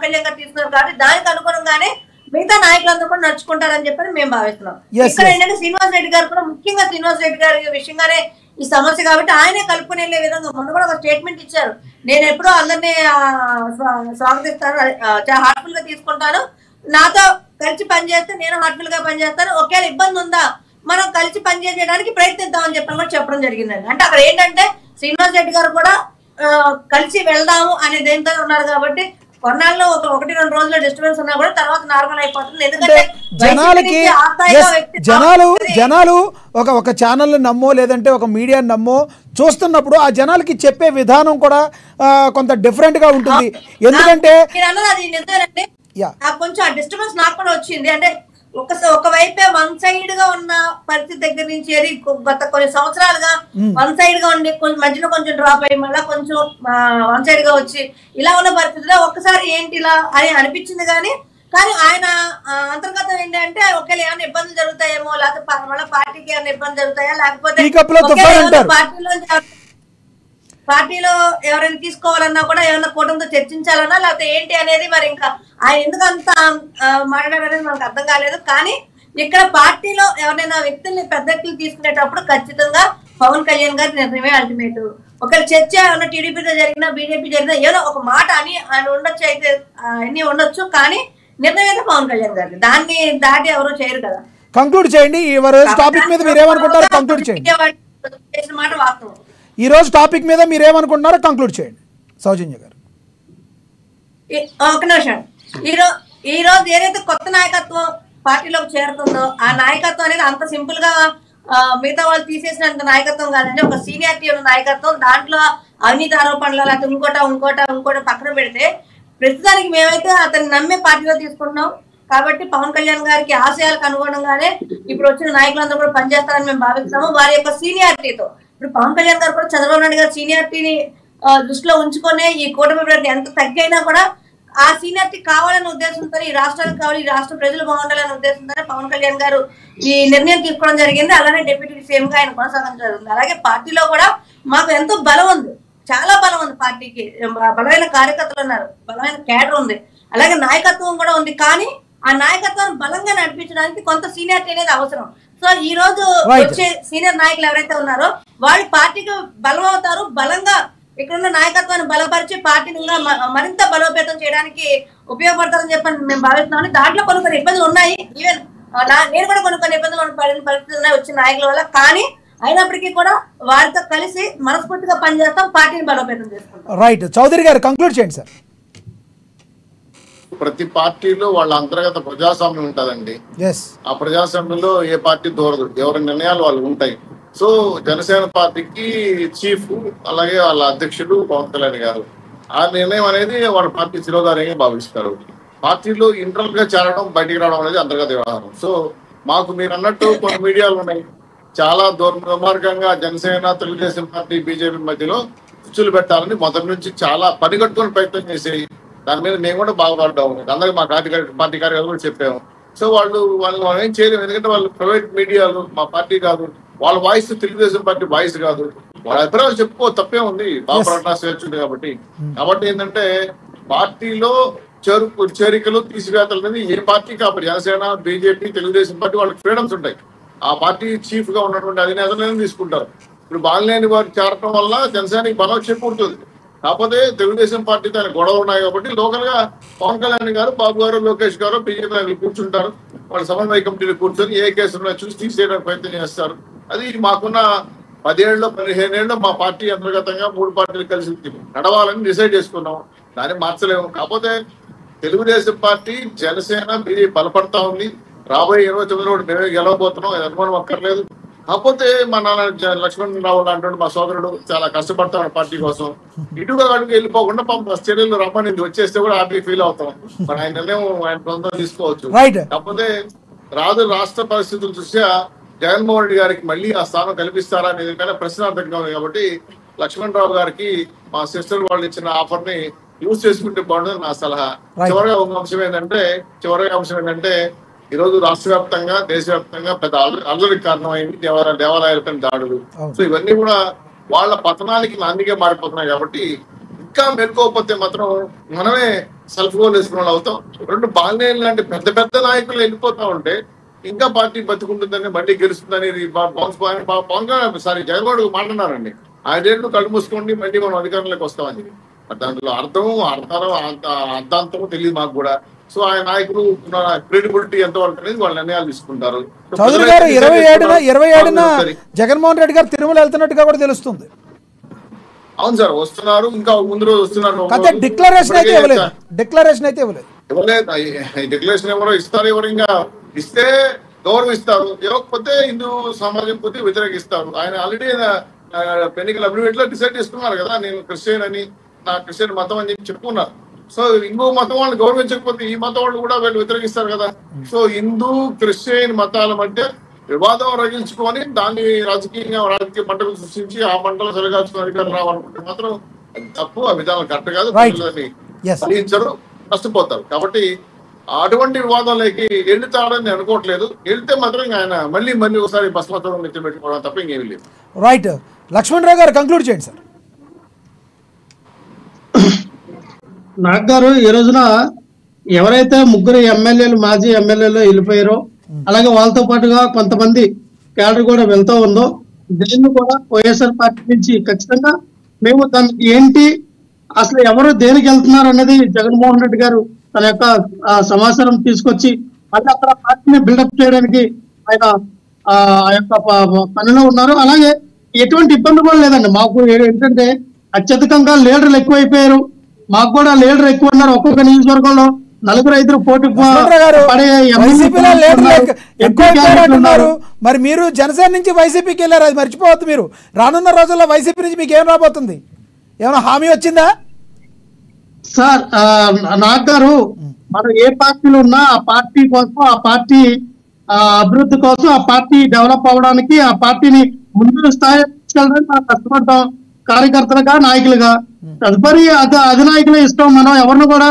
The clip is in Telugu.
కళ్యాణ్ గారు తీసుకున్నారు కాబట్టి దానికి అనుగుణంగానే మిగతా నాయకులందరూ కూడా నడుచుకుంటారని చెప్పని మేము భావిస్తున్నాం. ఇక్కడ ఏంటంటే శ్రీనివాస్ రెడ్డి గారు కూడా ముఖ్యంగా శ్రీనివాస్ రెడ్డి గారి విషయంగానే ఈ సమస్య కాబట్టి ఆయనే కలుపుకుని వెళ్లే విధంగా మొన్న కూడా ఒక స్టేట్మెంట్ ఇచ్చారు. నేను ఎప్పుడూ అందరినీ స్వాగతిస్తాను, చాలా హార్ట్ఫుల్ గా తీసుకుంటాను, నాతో కలిసి పనిచేస్తే నేను హార్ట్ఫుల్ గా పనిచేస్తాను, ఒకవేళ ఇబ్బంది ఉందా మనం కలిసి పనిచేయడానికి ప్రయత్నిద్దామని చెప్పని కూడా చెప్పడం జరిగిందండి. అంటే అక్కడ ఏంటంటే శ్రీనివాస్ రెడ్డి గారు కూడా కలిసి వెళ్దాము అనే దేంతో ఉన్నారు కాబట్టి కొన్నాళ్ళు 1-2 రోజుల డిస్టర్బెన్స్ ఉన్నా కూడా తర్వాత నార్మల్ అయిపోతుంది. ఎందుకంటే జనాలు ఒక ఛానల్ నమ్మో లేదంటే ఒక మీడియా నమ్మో చూస్తున్నప్పుడు ఆ జనాలకి చెప్పే విధానం కూడా కొంత డిఫరెంట్ గా ఉంటుంది. ఎందుకంటే అది నిజమేనండి, కొంచెం ఆ డిస్టర్బెన్స్ నాకు కూడా వచ్చింది. అంటే ఒకవైపే వన్ సైడ్ గా ఉన్న పరిస్థితి దగ్గర నుంచి గత కొన్ని సంవత్సరాలుగా వన్ సైడ్ గా ఉండి కొంచెం మధ్యలో కొంచెం డ్రాప్ అయ్యి మళ్ళీ కొంచెం వన్ సైడ్ గా వచ్చి ఇలా ఉన్న పరిస్థితిలో ఒక్కసారి ఏంటి ఇలా అని అనిపించింది. కానీ ఆయన అంతర్గతం ఏంటంటే ఒకవేళ ఏమైనా ఇబ్బందులు జరుగుతాయేమో, లేకపోతే మళ్ళీ పార్టీకి ఏమైనా ఇబ్బంది జరుగుతాయా, లేకపోతే పార్టీలో ఎవరైనా తీసుకోవాలన్నా కూడా ఏమైనా కూటమితో చర్చించాలన్నా లేకపోతే ఏంటి అనేది మరి ఇంకా ఆయన ఎందుకు అంత మాట్లాడారనేది మనకు అర్థం కాలేదు. కానీ ఇక్కడ పార్టీలో ఎవరైనా వ్యక్తుల్ని పెద్ద వ్యక్తులు తీసుకునేటప్పుడు ఖచ్చితంగా పవన్ కళ్యాణ్ గారి నిర్ణయమే అల్టిమేట్. ఒకవేళ చర్చ ఏమన్నా టీడీపీతో జరిగినా బీజేపీ జరిగినా ఏదో ఒక మాట అని ఆయన ఉండొచ్చు, అయితే అన్ని ఉండొచ్చు, కానీ నిర్ణయం అయితే పవన్ కళ్యాణ్ గారిది, దాన్ని దాటి ఎవరో చేయరు కదా. కంక్లూడ్ చేయండి ఈ టాపిక్ మీద మీరు ఏమనుకుంటారో కంక్లూడ్ చేయండి. చేసిన మాట వాస్తవం. ఈ రోజు టాపిక్ మీద మీరు ఏమనుకుంటున్నారో కంక్లూడ్ చేయండి సౌజన్య గారు. ఒక నిమిషం. ఈ రోజు ఏదైతే కొత్త నాయకత్వం పార్టీలోకి చేరుతుందో ఆ నాయకత్వం అనేది అంత సింపుల్ గా మిగతా వాళ్ళు తీసేసినంత నాయకత్వం కాదండి. ఒక సీనియారిటీ ఉన్న నాయకత్వం, దాంట్లో అవినీతి ఆరోపణలు లేకపోతే ఇంకోట పక్కన పెడితే ప్రస్తుతానికి మేమైతే అతన్ని నమ్మే పార్టీలో తీసుకుంటున్నాం. కాబట్టి పవన్ కళ్యాణ్ గారికి ఆశయాలకు అనుగుణంగానే ఇప్పుడు వచ్చిన నాయకులందరూ కూడా పనిచేస్తారని మేము భావిస్తున్నాము. వారి యొక్క సీనియారిటీతో ఇప్పుడు పవన్ కళ్యాణ్ గారు కూడా చంద్రబాబు నాయుడు గారి సీనియారిటీని దృష్టిలో ఉంచుకునే ఈ కూటమి ప్రతి ఎంత తగ్గైనా కూడా ఆ సీనియారిటీ కావాలనే ఉద్దేశంతో, ఈ రాష్ట్రానికి కావాలి, ఈ రాష్ట్ర ప్రజలు బాగుండాలనే ఉద్దేశంతోనే పవన్ కళ్యాణ్ గారు ఈ నిర్ణయం తీసుకోవడం జరిగింది. అలానే డిప్యూటీ సీఎం గా ఆయన కొనసాగడం జరుగుతుంది. అలాగే పార్టీలో కూడా మాకు ఎంతో బలం ఉంది, చాలా బలం ఉంది, పార్టీకి బలమైన కార్యకర్తలు ఉన్నారు, బలమైన క్యాడర్ ఉంది, అలాగే నాయకత్వం కూడా ఉంది. కానీ ఆ నాయకత్వాన్ని బలంగా నడిపించడానికి కొంత సీనియారిటీ అనేది అవసరం. సో ఈ రోజు వచ్చే సీనియర్ నాయకులు ఎవరైతే ఉన్నారో వాళ్ళు పార్టీకి బలం అవుతారు, బలంగా ఇక్కడున్న నాయకత్వాన్ని బలపరిచి పార్టీని మరింత బలోపేతం చేయడానికి ఉపయోగపడతారని చెప్పని మేము భావిస్తున్నాం. దాంట్లో కొన్ని ఇబ్బందులు ఉన్నాయి, ఈవెన్ నేను కూడా కొన్ని ఇబ్బందులు పడిన పరిస్థితులు ఉన్నాయి వచ్చిన నాయకుల వల్ల. కానీ అయినప్పటికీ కూడా వారితో కలిసి మనస్ఫూర్తిగా పనిచేస్తాం, పార్టీని బలోపేతం చేసుకుంటాం. రైట్, చౌదరి గారు కంక్లూడ్ చేయండి సార్. ప్రతి పార్టీలో వాళ్ళ అంతర్గత ప్రజాస్వామ్యం ఉంటదండి. ఆ ప్రజాస్వామ్యంలో ఏ పార్టీ దూరదు, ఎవరి నిర్ణయాలు వాళ్ళు ఉంటాయి. సో జనసేన పార్టీకి చీఫ్ అలాగే వాళ్ళ అధ్యక్షుడు పవన్ కళ్యాణ్ గారు ఆ నిర్ణయం అనేది వాళ్ళ పార్టీ శిరోధార్యంగా భావిస్తారు. పార్టీలో ఇంటర్నల్ గా చేరడం బయటికి రావడం అనేది అంతర్గత వ్యవహారం. సో మాకు మీరు అన్నట్టు కొన్ని మీడియాలు ఉన్నాయి, చాలా దుర్మార్గంగా జనసేన తెలుగుదేశం పార్టీ బీజేపీ మధ్యలో ఉచ్చులు పెట్టాలని మొదటి నుంచి చాలా పనిగట్టుకుని ప్రయత్నం చేసేవి. దాని మీద మేము కూడా బాగుపడ్డాము, అందరికీ మా పార్టీ కార్యకర్తలు కూడా చెప్పాము. సో వాళ్ళు ఏం చేయలేము, ఎందుకంటే వాళ్ళు ప్రైవేట్ మీడియాలు, మా పార్టీ కాదు, వాళ్ళ వాయిస్ తెలుగుదేశం పార్టీ వాయిస్ కాదు. వాళ్ళ అభిప్రాయాలు చెప్పుకో తప్పే ఉంది, బాగుపడటం స్వేచ్ఛ ఉంది. కాబట్టి ఏంటంటే పార్టీలో చేరికలు తీసివేతలు అనేది ఏ పార్టీ కాబట్టి జనసేన బీజేపీ తెలుగుదేశం పార్టీ వాళ్ళకి ఫ్రీడమ్స్ ఉంటాయి. ఆ పార్టీ చీఫ్ గా ఉన్నటువంటి అధినేతలను తీసుకుంటారు. ఇప్పుడు బాలినేని వారు చేరటం వల్ల జనసేనకి బలం చేకూరుతుంది. కాకపోతే తెలుగుదేశం పార్టీతో ఆయన గొడవలు ఉన్నాయి కాబట్టి లోకల్ గా పవన్ కళ్యాణ్ గారు, బాబు గారు, లోకేష్ గారు బీజేపీ నాయకులు కూర్చుంటారు, వాళ్ళ సమన్వయ కమిటీలు కూర్చొని ఏ కేసులో చూసి తీసేయడానికి ప్రయత్నం చేస్తారు. అది మాకున్న 10 ఏళ్ళు 15 ఏళ్ళు మా పార్టీ అంతర్గతంగా 3 పార్టీలు కలిసి నడవాలని డిసైడ్ చేసుకున్నాం, దాన్ని మార్చలేము. కాకపోతే తెలుగుదేశం పార్టీ జనసేన బీజేపీ బలపడతా ఉంది. రాబోయే 29 మేమే గెలవబోతున్నాం, అనుమానం అక్కర్లేదు. కాకపోతే మా నాన్న లక్ష్మణరావు లాంటి మా సోదరుడు చాలా కష్టపడతాడు పార్టీ కోసం. ఇటుగా అడుగు వెళ్ళిపోకుండా చర్యలు రమ్మని వచ్చేస్తే కూడా హ్యాపీ ఫీల్ అవుతాం. మరి ఆయన నిర్ణయం ఆయన సొంతం తీసుకోవచ్చు. కాకపోతే రాష్ట్ర పరిస్థితులు చూసా జగన్మోహన్ రెడ్డి గారికి మళ్ళీ ఆ స్థానం కల్పిస్తారా అనేది కానీ ప్రశ్నార్థకంగా ఉంది. కాబట్టి లక్ష్మణరావు గారికి మా సిస్టర్ వాళ్ళు ఇచ్చిన ఆఫర్ ని యూజ్ చేసుకుంటే బాగుంటుంది నా సలహా. చివరిగా అంశం ఏంటంటే ఈ రోజు రాష్ట్ర వ్యాప్తంగా దేశవ్యాప్తంగా పెద్ద అల్లరికి కారణమైంది దేవాలయాలపైన దాడులు. సో ఇవన్నీ కూడా వాళ్ళ పతనానికి నాందిగా మారిపోతున్నాయి. కాబట్టి ఇంకా మెరుకోకపోతే మాత్రం మనమే సెల్ఫ్ గోల్ వేసుకున్న అవుతాం. రెండు బాలినేని లాంటి పెద్ద పెద్ద నాయకులు వెళ్ళిపోతా ఉంటే ఇంకా పార్టీ బతుకుంటుందని, మళ్ళీ గెలుస్తుందని పవన్ కళ్యాణ్ జగన్మోహన్ మాట్లాడారండి. 5 ఏళ్ళు కళ్ళు మూసుకోండి మళ్ళీ మనం అధికారంలోకి వస్తామని. దాంట్లో అర్థాంతమో తెలియదు మాకు కూడా. సో ఆయన నాయకులు క్రెడిబిలిటీ ఎంతవరకు అనేది వాళ్ళు నిర్ణయాలు తీసుకుంటారు. చౌదరి గారు 27న జగన్మోహన్ రెడ్డి గారు తిరుమల వెళ్తున్నట్టుగా కూడా తెలుస్తుంది. అవును సార్, వస్తున్నారు. ఇంకా ముందు రోజు వస్తున్నారు. డిక్లరేషన్ అయితే ఇవ్వలేదు. డిక్లరేషన్ ఎవరో ఇస్తారు. ఎవరు ఇంకా ఇస్తే గౌరవిస్తారు, ఇవ్వకపోతే హిందూ సమాజం కొద్ది వ్యతిరేకిస్తారు. ఆయన ఆల్రెడీ ఎన్నికల అఫిడవిట్ లో డిసైడ్ చేసుకున్నారు కదా, నేను క్రిస్టియన్ అని, నా క్రిస్టియన్ మతం అని చెప్పి చెప్పుకున్నారు. సో ఇంకో మతం వాళ్ళని గౌరవించకపోతే ఈ మతం వాళ్ళు కూడా వీళ్ళు వ్యతిరేకిస్తారు కదా. సో హిందూ క్రిస్టియన్ మతాల మధ్య వివాదం రగిల్చుకొని దాన్ని రాజకీయ మంటలు సృష్టించి ఆ మంటలు సరిగాల్చుకుని అధికారులు రావాలనుకుంటే మాత్రం అది తప్పు. ఆ విధానం కరెక్ట్ కాదు. ఫలించరు, నష్టపోతారు. కాబట్టి అటువంటి వివాదంలోకి వెళ్తాడని అనుకోవట్లేదు. వెళ్తే మాత్రం ఆయన మళ్ళీ ఒకసారి బస్మతం నెత్తి పెట్టుకోవడం తప్ప ఇంకేమీ లేదు. రైట్. లక్ష్మణ్ రావు గారు కంక్లూడ్ చేయండి సార్. నాగ్ గారు, ఈ రోజున ఎవరైతే 3 ఎమ్మెల్యేలు మాజీ ఎమ్మెల్యేలు వెళ్ళిపోయారో, అలాగే వాళ్ళతో పాటుగా కొంతమంది క్యాడర్ కూడా వెళ్తూ ఉందో, దీన్ని కూడా వైఎస్ఆర్ పార్టీ నుంచి ఖచ్చితంగా మేము దానికి ఏంటి అసలు ఎవరు దేనికి వెళ్తున్నారు అనేది జగన్మోహన్ రెడ్డి గారు తన యొక్క సమాచారం తీసుకొచ్చి మళ్ళీ అక్కడ పార్టీని బిల్డప్ చేయడానికి ఆయన ఆ యొక్క పనిలో ఉన్నారు. అలాగే ఎటువంటి ఇబ్బంది కూడా లేదండి మాకు. ఏంటంటే అత్యధికంగా లీడర్లు ఎక్కువైపోయారు. మాకు కూడా లీడర్ ఎక్కువ ఉన్నారు. ఒక్కొక్క నియోజకవర్గంలో 4-5 పోటీ పడే. మరి మీరు జనసేన నుంచి వైసీపీకి వెళ్ళారు, అది మర్చిపోవద్దు. మీరు రానున్న రోజుల్లో వైసీపీ నుంచి మీకు ఏం రాబోతుంది? ఏమైనా హామీ వచ్చిందా సార్? నాగ్ గారు, మనం ఏ పార్టీలో ఉన్నా ఆ పార్టీ కోసం, ఆ పార్టీ అభివృద్ధి కోసం, ఆ పార్టీ డెవలప్ అవ్వడానికి, ఆ పార్టీని ముందు స్థాయి తీసుకెళ్ళడానికి మనం కష్టపడతాం, కార్యకర్తలుగా నాయకులుగా. తదుపరి అధినాయకులు ఇష్టం. మనం ఎవరిని కూడా